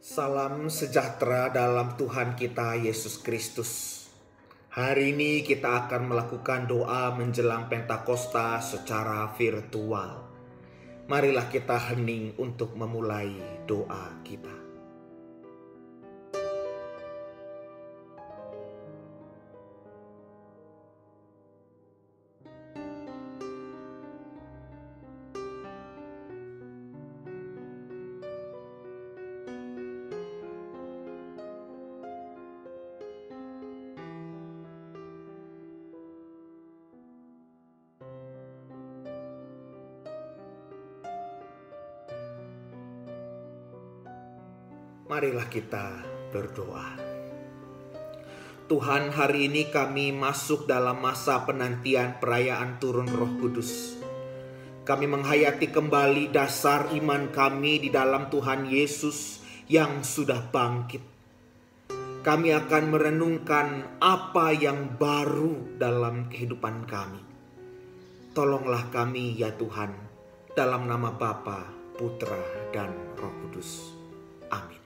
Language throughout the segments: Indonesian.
Salam sejahtera dalam Tuhan kita Yesus Kristus. Hari ini kita akan melakukan doa menjelang Pentakosta secara virtual. Marilah kita hening untuk memulai doa kita. Marilah kita berdoa. Tuhan, hari ini kami masuk dalam masa penantian perayaan turun Roh Kudus. Kami menghayati kembali dasar iman kami di dalam Tuhan Yesus yang sudah bangkit. Kami akan merenungkan apa yang baru dalam kehidupan kami. Tolonglah kami ya Tuhan, dalam nama Bapa, Putra, dan Roh Kudus. Amin.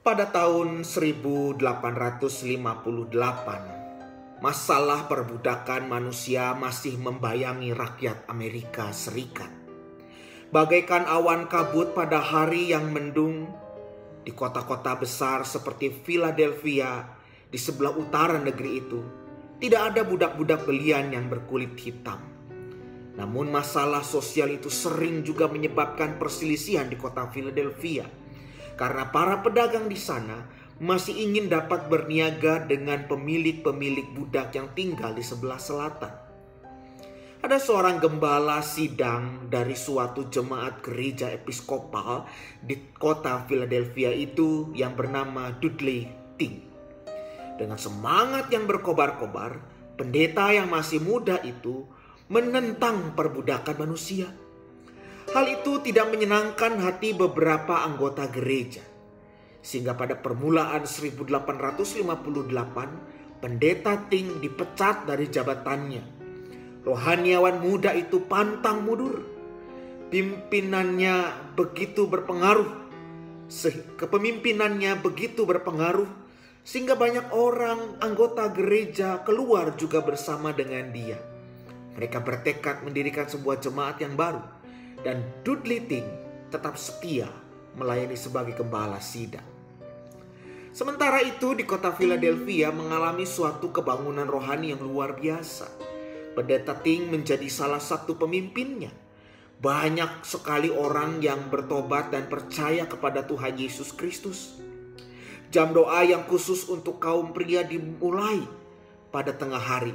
Pada tahun 1858, masalah perbudakan manusia masih membayangi rakyat Amerika Serikat. Bagaikan awan kabut pada hari yang mendung, di kota-kota besar seperti Philadelphia di sebelah utara negeri itu, tidak ada budak-budak belian yang berkulit hitam. Namun masalah sosial itu sering juga menyebabkan perselisihan di kota Philadelphia. Karena para pedagang di sana masih ingin dapat berniaga dengan pemilik-pemilik budak yang tinggal di sebelah selatan. Ada seorang gembala sidang dari suatu jemaat gereja episkopal di kota Philadelphia itu yang bernama Dudley Ting. Dengan semangat yang berkobar-kobar, pendeta yang masih muda itu menentang perbudakan manusia. Hal itu tidak menyenangkan hati beberapa anggota gereja. Sehingga pada permulaan 1858, pendeta Ting dipecat dari jabatannya. Rohaniawan muda itu pantang mundur. Kepemimpinannya begitu berpengaruh sehingga banyak orang anggota gereja keluar juga bersama dengan dia. Mereka bertekad mendirikan sebuah jemaat yang baru. Dan Dudley Ting tetap setia melayani sebagai gembala sidang. Sementara itu di kota Philadelphia mengalami suatu kebangunan rohani yang luar biasa. Pendeta Ting menjadi salah satu pemimpinnya. Banyak sekali orang yang bertobat dan percaya kepada Tuhan Yesus Kristus. Jam doa yang khusus untuk kaum pria dimulai pada tengah hari.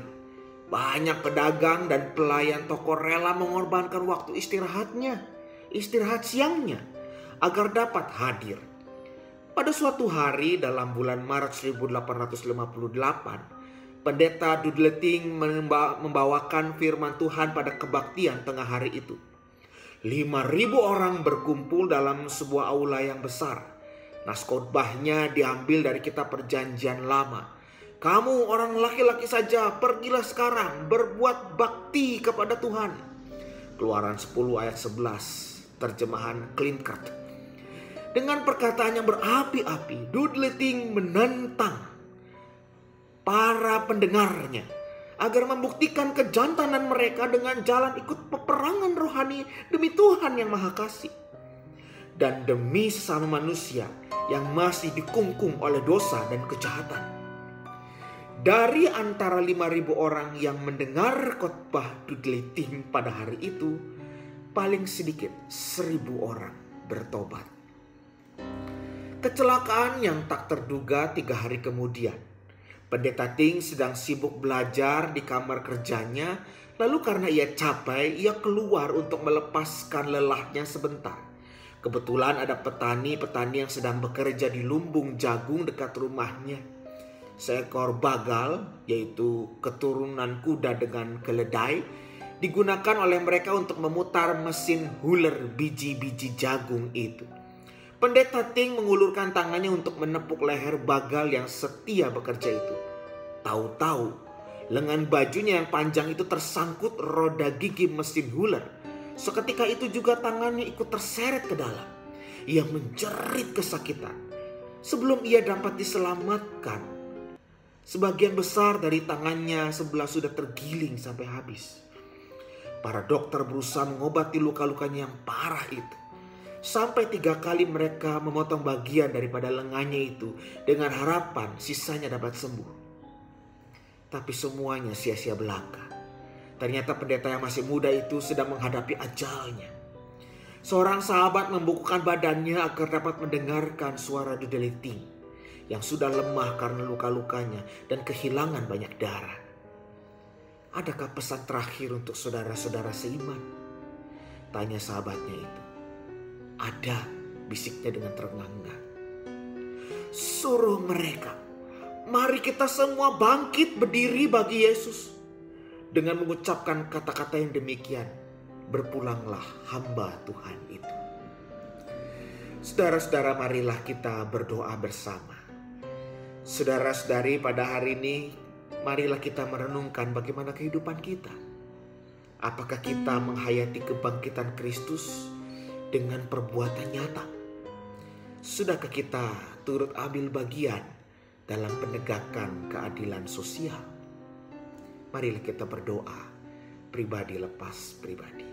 Banyak pedagang dan pelayan toko rela mengorbankan waktu istirahat siangnya, agar dapat hadir. Pada suatu hari dalam bulan Maret 1858, pendeta Dudley Ting membawakan firman Tuhan pada kebaktian tengah hari itu. 5.000 orang berkumpul dalam sebuah aula yang besar. Nas khotbahnya diambil dari kitab Perjanjian Lama. Kamu orang laki-laki saja, pergilah sekarang berbuat bakti kepada Tuhan. Keluaran 10 ayat 11, terjemahan Klinkert. Dengan perkataan yang berapi-api, Dudley menentang para pendengarnya agar membuktikan kejantanan mereka dengan jalan ikut peperangan rohani demi Tuhan yang Maha Kasih dan demi sesama manusia yang masih dikungkung oleh dosa dan kejahatan. Dari antara 5.000 orang yang mendengar khotbah Dudley pada hari itu, paling sedikit 1.000 orang bertobat. Kecelakaan yang tak terduga 3 hari kemudian. Pendeta Ting sedang sibuk belajar di kamar kerjanya, lalu karena ia capek, ia keluar untuk melepaskan lelahnya sebentar. Kebetulan ada petani-petani yang sedang bekerja di lumbung jagung dekat rumahnya. Seekor bagal, yaitu keturunan kuda dengan keledai, digunakan oleh mereka untuk memutar mesin huler biji-biji jagung itu. Pendeta Ting mengulurkan tangannya untuk menepuk leher bagal yang setia bekerja itu. Tahu-tahu, lengan bajunya yang panjang itu tersangkut roda gigi mesin huler. Seketika itu juga tangannya ikut terseret ke dalam. Ia menjerit kesakitan. Sebelum ia dapat diselamatkan, sebagian besar dari tangannya sebelah sudah tergiling sampai habis. Para dokter berusaha mengobati luka-lukanya yang parah itu. Sampai 3 kali mereka memotong bagian daripada lengannya itu dengan harapan sisanya dapat sembuh. Tapi semuanya sia-sia belaka. Ternyata pendeta yang masih muda itu sedang menghadapi ajalnya. Seorang sahabat membukukan badannya agar dapat mendengarkan suara Dudley yang sudah lemah karena luka-lukanya dan kehilangan banyak darah. Adakah pesan terakhir untuk saudara-saudara seiman? Tanya sahabatnya itu. Ada, bisiknya dengan terengah-engah. Suruh mereka, mari kita semua bangkit berdiri bagi Yesus. Dengan mengucapkan kata-kata yang demikian, berpulanglah hamba Tuhan itu. Saudara-saudara, marilah kita berdoa bersama. Saudara-saudari, pada hari ini marilah kita merenungkan bagaimana kehidupan kita. Apakah kita menghayati kebangkitan Kristus dengan perbuatan nyata? Sudahkah kita turut ambil bagian dalam penegakan keadilan sosial? Marilah kita berdoa pribadi lepas pribadi.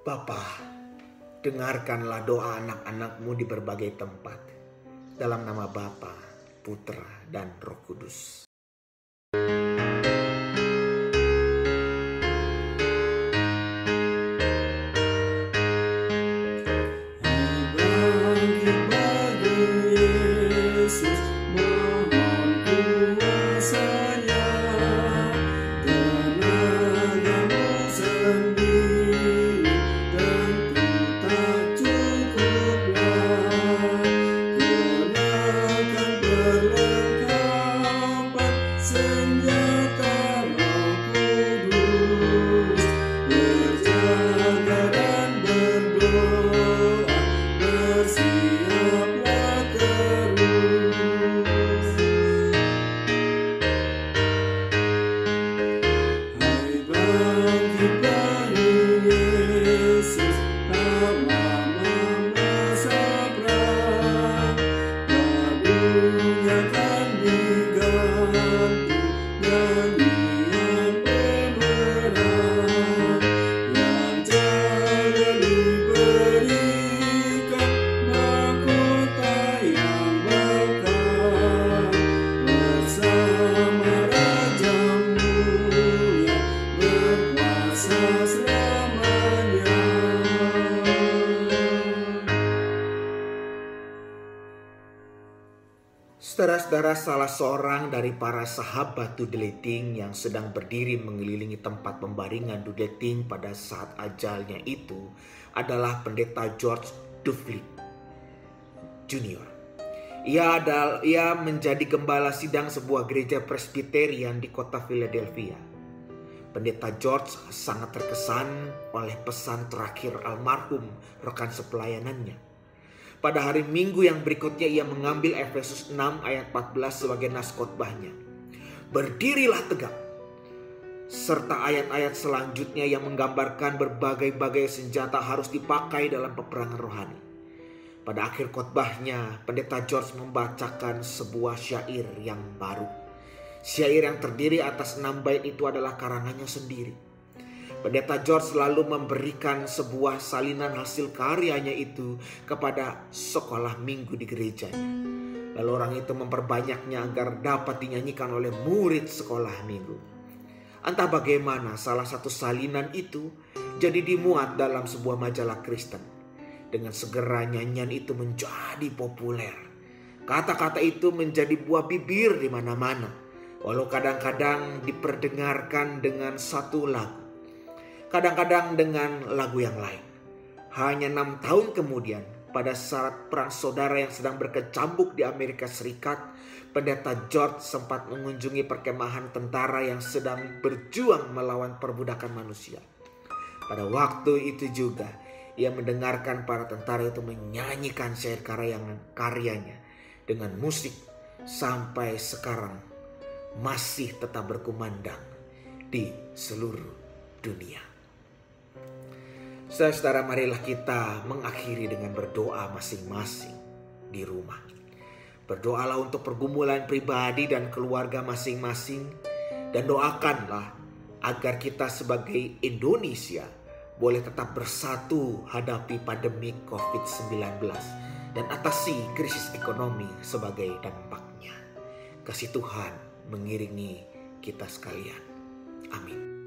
Bapa, dengarkanlah doa anak-anak-Mu di berbagai tempat. Dalam nama Bapa, Putra, dan Roh Kudus. Saudara-saudara, salah seorang dari para sahabat Dudleting yang sedang berdiri mengelilingi tempat pembaringan Dudleting pada saat ajalnya itu adalah pendeta George Duffield Jr. Ia menjadi gembala sidang sebuah gereja Presbyterian di kota Philadelphia. Pendeta George sangat terkesan oleh pesan terakhir almarhum rekan sepelayanannya. Pada hari Minggu yang berikutnya ia mengambil Efesus 6 ayat 14 sebagai nas khotbahnya. Berdirilah tegak. Serta ayat-ayat selanjutnya yang menggambarkan berbagai-bagai senjata harus dipakai dalam peperangan rohani. Pada akhir khotbahnya, pendeta George membacakan sebuah syair yang baru. Syair yang terdiri atas 6 bait itu adalah karangannya sendiri. Pendeta George selalu memberikan sebuah salinan hasil karyanya itu kepada sekolah minggu di gerejanya. Lalu orang itu memperbanyaknya agar dapat dinyanyikan oleh murid sekolah minggu. Entah bagaimana salah satu salinan itu jadi dimuat dalam sebuah majalah Kristen. Dengan segera nyanyian itu menjadi populer. Kata-kata itu menjadi buah bibir di mana-mana. Walau kadang-kadang diperdengarkan dengan satu lagu, kadang-kadang dengan lagu yang lain. Hanya 6 tahun kemudian, pada saat perang saudara yang sedang berkecambuk di Amerika Serikat, pendeta George sempat mengunjungi perkemahan tentara yang sedang berjuang melawan perbudakan manusia. Pada waktu itu juga, ia mendengarkan para tentara itu menyanyikan syair karyanya dengan musik sampai sekarang masih tetap berkumandang di seluruh dunia. Saudara, marilah kita mengakhiri dengan berdoa masing-masing di rumah. Berdoalah untuk pergumulan pribadi dan keluarga masing-masing, dan doakanlah agar kita sebagai Indonesia boleh tetap bersatu hadapi pandemi COVID-19 dan atasi krisis ekonomi sebagai dampaknya. Kasih Tuhan mengiringi kita sekalian. Amin.